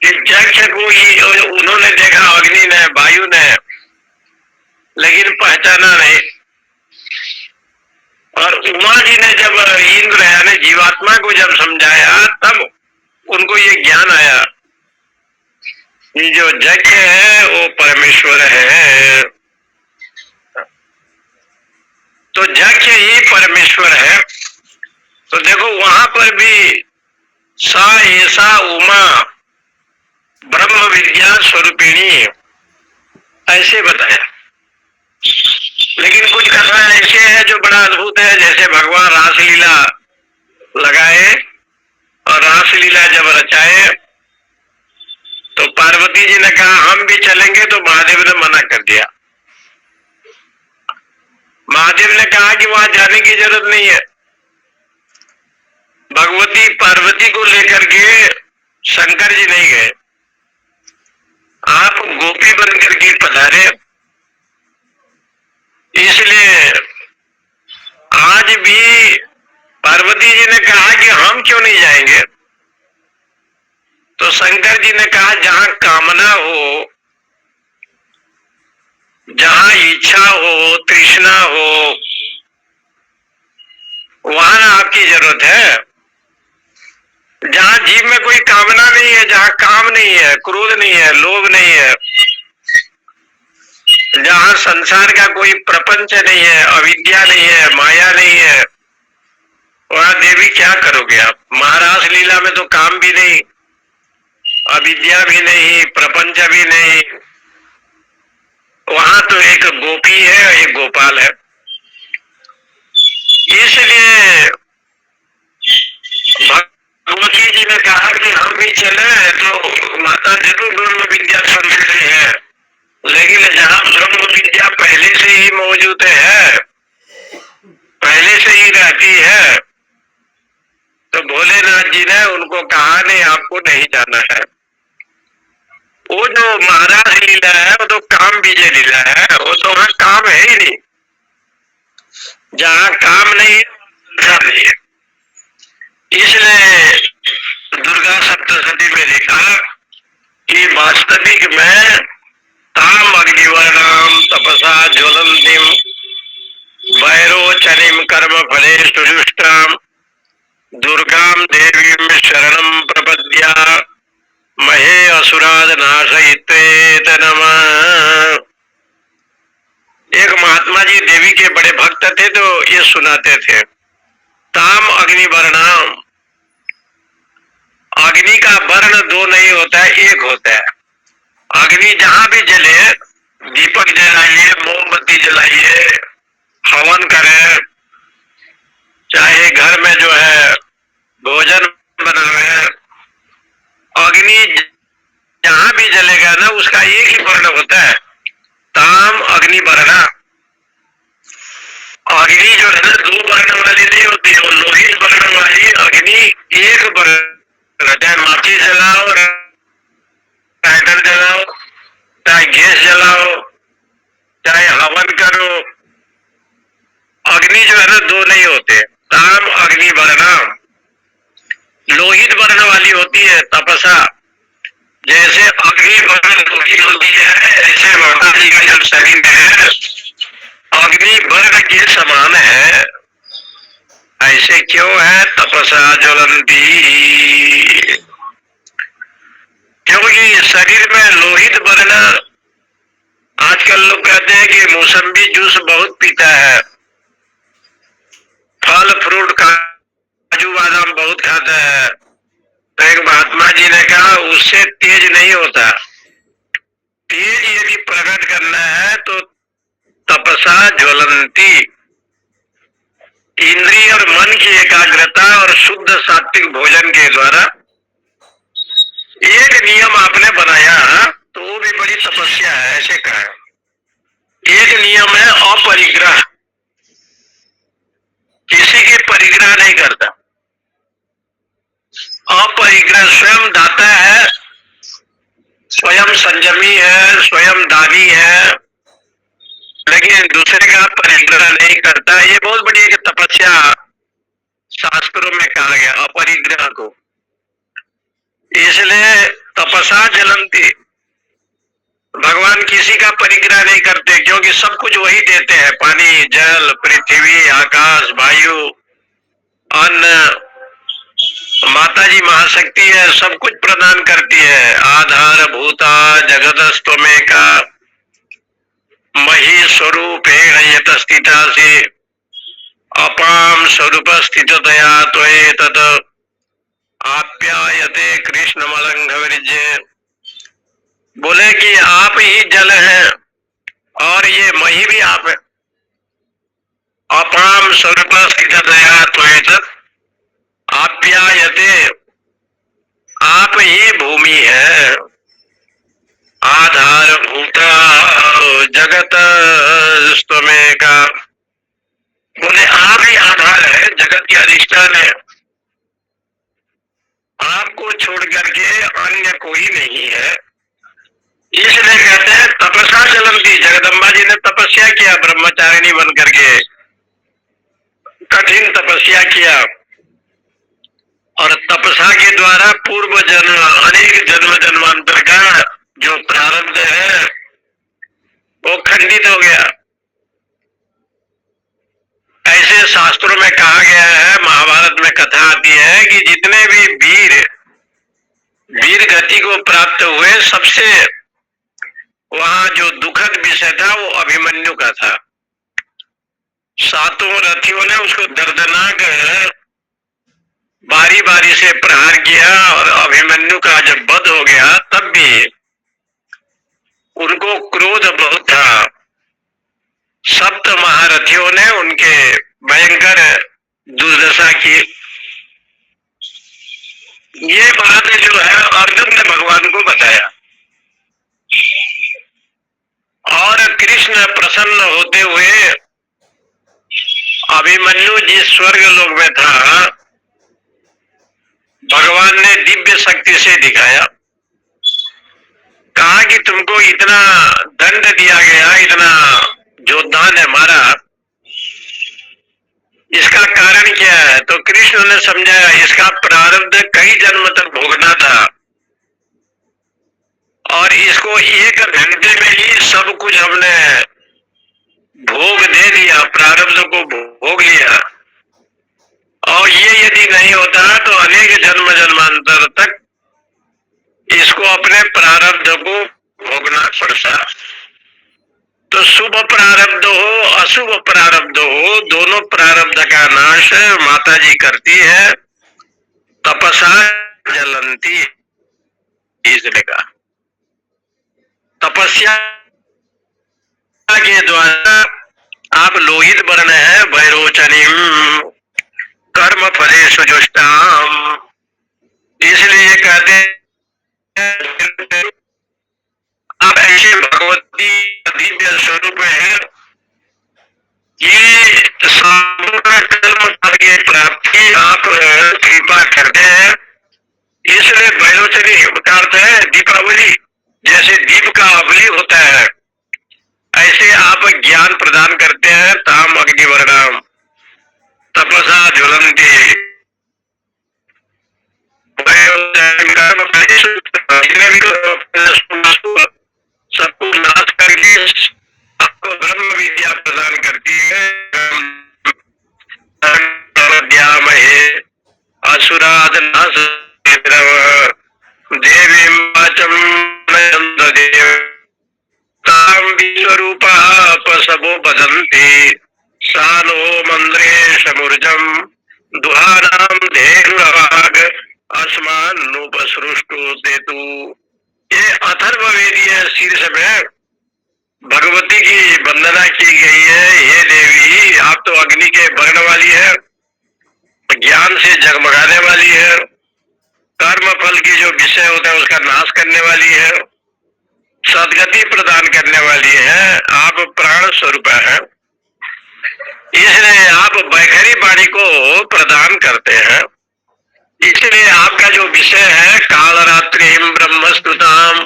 कि यज्ञ को ही उन्होंने देखा, अग्नि ने, वायु ने, लेकिन पहचाना नहीं। और उमा जी ने जब इंद्र यानी जीवात्मा को जब समझाया, तब उनको ये ज्ञान आया कि जो यज्ञ है वो परमेश्वर है। तो यज्ञ ही परमेश्वर है। तो देखो वहां पर भी सा ऐसा उमा ब्रह्म विद्या स्वरूपिणी ऐसे बताया। लेकिन कुछ कथा ऐसे है जो बड़ा अद्भुत है, जैसे भगवान रासलीला लगाए और रासलीला जब रचाए तो पार्वती जी ने कहा हम भी चलेंगे, तो महादेव ने मना कर दिया। महादेव ने कहा कि वहां जाने की जरूरत नहीं है। भगवती पार्वती को लेकर के शंकर जी नहीं गए, आप गोपी बनकर के पधारे। इसलिए आज भी पार्वती जी ने कहा कि हम क्यों नहीं जाएंगे, तो शंकर जी ने कहा जहां कामना हो, जहां इच्छा हो, तृष्णा हो, वहां आपकी जरूरत है। जहां जीव में कोई कामना नहीं है, जहां काम नहीं है, क्रोध नहीं है, लोभ नहीं है, जहां संसार का कोई प्रपंच नहीं है, अविद्या नहीं है, माया नहीं है, वहां देवी क्या करोगे आप। महाराज लीला में तो काम भी नहीं, अविद्या भी नहीं, प्रपंच भी नहीं, वहां तो एक गोपी है, एक गोपाल है। इसलिए भगवती जी ने कहा कि हम भी चले, तो माता जरूर ब्रह्म विद्या संस्कृति है, लेकिन जहां ब्रह्म विद्या पहले से ही मौजूद है, पहले से ही रहती है। तो भोलेनाथ जी ने उनको कहा नहीं, आपको नहीं जाना है। वो जो महाराज लीला है वो तो काम विजय लीला है, वो तो वहां काम है ही नहीं। जहाँ काम नहीं है संसार नहीं है। इसलिए दुर्गा सप्तशती में लिखा कि वास्तविक में ताम अग्निवर्णाम तपसा ज्वलंतीम वैरोचनिम कर्म फले सुजुष्टाम दुर्गाम देवीम शरणम प्रपद्या महे असुराद नाशयित्वेत नमः। एक महात्मा जी देवी के बड़े भक्त थे तो ये सुनाते थे, ताम अग्निवर्णाम, अग्नि का वर्ण दो नहीं होता है, एक होता है। अग्नि जहां भी जले, दीपक जलाइए, मोमबत्ती जलाइए, हवन करें, चाहे घर में जो है भोजन बनावे, अग्नि जहां भी जलेगा ना उसका एक ही वर्ण होता है, ताम अग्नि वर्णा। अग्नि जो है ना दो वर्ण वाली नहीं होती है, लोहित वर्ण वाली अग्नि एक वर्ण, चाहे माचिस जलाओ, लाइटर जलाओ, चाहे गैस जलाओ, चाहे हवन करो, अग्नि जो है ना दो नहीं होते। ताम अग्नि वर्णा, लोहित वर्ण वाली होती है तपसा। जैसे अग्नि वर्ण लोहित होती है, ऐसे माता जी का जब शरीर है अग्नि वर्ण के समान है। ऐसे क्यों है? तपसा ज्वलंती, क्योंकि शरीर में लोहित वर्ण। आजकल लोग कहते हैं कि मौसम्बी जूस बहुत पीता है, फल फ्रूट काजू बादाम बहुत खाता है। तो एक महात्मा जी ने कहा उससे तेज नहीं होता, तेज यदि प्रकट करना है तो तपसा ज्वलंती, इंद्रिय और मन की एकाग्रता और शुद्ध सात्विक भोजन के द्वारा। एक नियम आपने बनाया तो वो भी बड़ी तपस्या है, ऐसे कहा। एक नियम है अपरिग्रह, किसी की परिग्रह नहीं करता। अपरिग्रह, स्वयं दाता है, स्वयं संयमी है, स्वयं दानी है, लेकिन दूसरे का परिग्रह नहीं करता। ये बहुत बड़ी एक तपस्या शास्त्रों में कहा गया अपरिग्रह को। इसलिए तपसा जलंती, भगवान किसी का परिग्रह नहीं करते, क्योंकि सब कुछ वही देते हैं, पानी जल पृथ्वी आकाश वायु अन्न। माता जी महाशक्ति है, सब कुछ प्रदान करती है। आधार भूता जगतस्त्वमेका मही स्वरूपेण यत स्थिता से अपाम स्वरूप स्थिततया त्वये तत आप्यायते कृष्ण मलंघ विरज्य। बोले कि आप ही जल है और ये मही भी आप है। अपाम स्वरूप स्थिततया त्वये तत आप्यायते, आप ही भूमि है। आधार भूता जगत स्तमेका, बोले आप ही आधार है, जगत के अधिष्ठान है। आपको छोड़ करके अन्य कोई नहीं है। इसलिए कहते हैं तपसा जलंती। जगदम्बा जी ने तपस्या किया, ब्रह्मचारिणी बन करके कठिन तपस्या किया, और तपस्या के द्वारा पूर्व जन्म अनेक जन्म जन्मांतर का जो प्रारब्ध है वो खंडित हो गया। ऐसे शास्त्रों में कहा गया है, महाभारत में कथा आती है कि जितने भी वीर गति को प्राप्त हुए, सबसे वहां जो दुखद विषय था वो अभिमन्यु का था। सातों रथियों ने उसको दर्दनाक बारी बारी से प्रहार किया, और अभिमन्यु का जब वध हो गया तब भी उनको क्रोध बहुत था। सप्त महारथियों ने उनके भयंकर दुर्दशा की। ये बात जो है अर्जुन ने भगवान को बताया, और कृष्ण प्रसन्न होते हुए अभिमन्यु जिस स्वर्ग लोक में था, भगवान ने दिव्य शक्ति से दिखाया, कहा कि तुमको इतना दंड दिया गया, इतना जो दान है मारा, इसका कारण क्या है? तो कृष्ण ने समझाया, इसका प्रारब्ध कई जन्म तक भोगना था और इसको एक घंटे में ही सब कुछ हमने भोग दे दिया, प्रारब्ध को भोग लिया। और ये यदि नहीं होता तो अनेक जन्म जन्मांतर तक इसको अपने प्रारब्ध को भोगना पड़ता। तो शुभ प्रारब्ध हो अशुभ प्रारब्ध हो, दोनों प्रारब्ध का नाश माता जी करती है। तपसा जलंती, इसने कहा तपस्या के द्वारा आप लोहित वर्ण है, वैरोचनीम कर्म फले सुजुष्टाम, इसलिए कहते हैं आप ऐसे भगवती दिव्य स्वरूप है, ये संपूर्ण कर्म फल की प्राप्ति आप कृपा करते हैं। इसलिए वैरोचनी का अर्थ है दीपावली, जैसे दीप का अवली होता है ऐसे आप ज्ञान प्रदान करते हैं। ताम अग्निवर्णम तपसा ज्वलंती, सबको नाश करके आपको ब्रह्म विद्या प्रदान करती है। असुराद नाश देवी विश्वरूपा पशवो बदंती सानो मंद्रे समूर्जम दुहानाम धेनुराग आसमान नोपसृष्टो सेतु। ये अथर्ववेदीय शीर्ष में भगवती की वंदना की गई है। हे देवी, आप तो अग्नि के वर्ण वाली है, ज्ञान से जगमगाने वाली है, कर्म फल की जो विषय होता है उसका नाश करने वाली है, सदगति प्रदान करने वाली है, आप प्राण स्वरूप है। इसलिए आप वैखरी वाणी को प्रदान करते हैं। इसलिए आपका जो विषय है कालरात्रिम ब्रह्मस्तुताम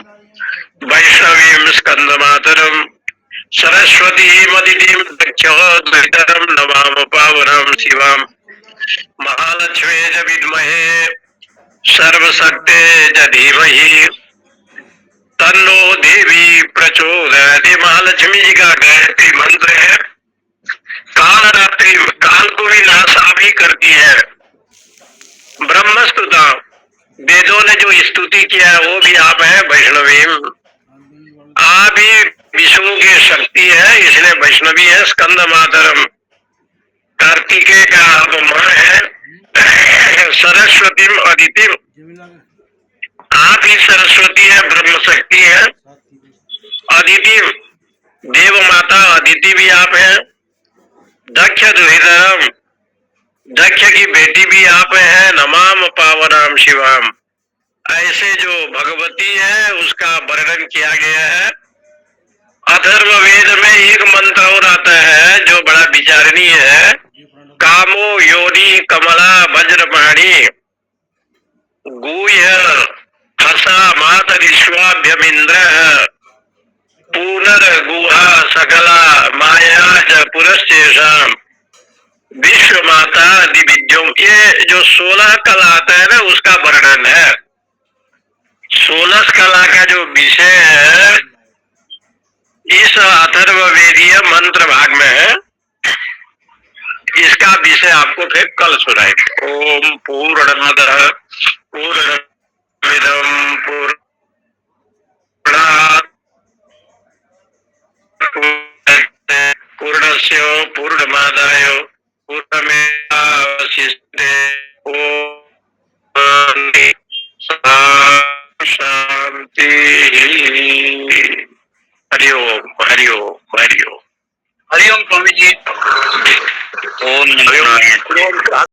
वैष्णवीम स्कंदमातरम सरस्वती मदितिम दक्षरम नमाम पावनम शिवम महालक्ष्मी च विद्महे सर्वशक्ते च धीमहि तन्नो देवी प्रचोदयात्। महालक्ष्मी जी का गायत्री मंत्र है। कालरात्रि, काल को भी नाश आप ही करती है। ब्रह्मस्तुता, वेदों ने जो स्तुति किया है वो भी आप है। वैष्णवीम, आप ही विष्णु की शक्ति है, इसलिए वैष्णवी है। स्कंद मातरम, कार्तिकेय का आप मां है। सरस्वती अदिति, आप ही सरस्वती है, ब्रह्म शक्ति है। अदिति, देव माता अदिति भी आप है। दक्ष दुहितरम, दक्ष की बेटी भी आप है। नमाम पावनाम शिवाम, ऐसे जो भगवती है उसका वर्णन किया गया है। अथर्ववेद में एक मंत्र और आता है जो बड़ा विचारणीय है। कामो योनि कमला वज्रपाणी गुह्य हसा मातरिश्वाभ्यमिंद्र पुनर्गुहा सकला माया च पुरस्तेषाम विश्व माता दिविजोम। ये जो 16 कला आता है ना उसका वर्णन है। 16 कला का जो विषय है इस अथर्ववेदीय मंत्र भाग में है। इसका विषय आपको फिर कल सुनाएंगे। ओम पूर्णमदः पूर्णमिदं पूर्णात् पूर्णस्य पूर्णमादाय पूर्णमेवावशिष्यते। ओम शांति। हरिओम हरिओम हरिओम हरिओम। स्वामी जी ओम नमः।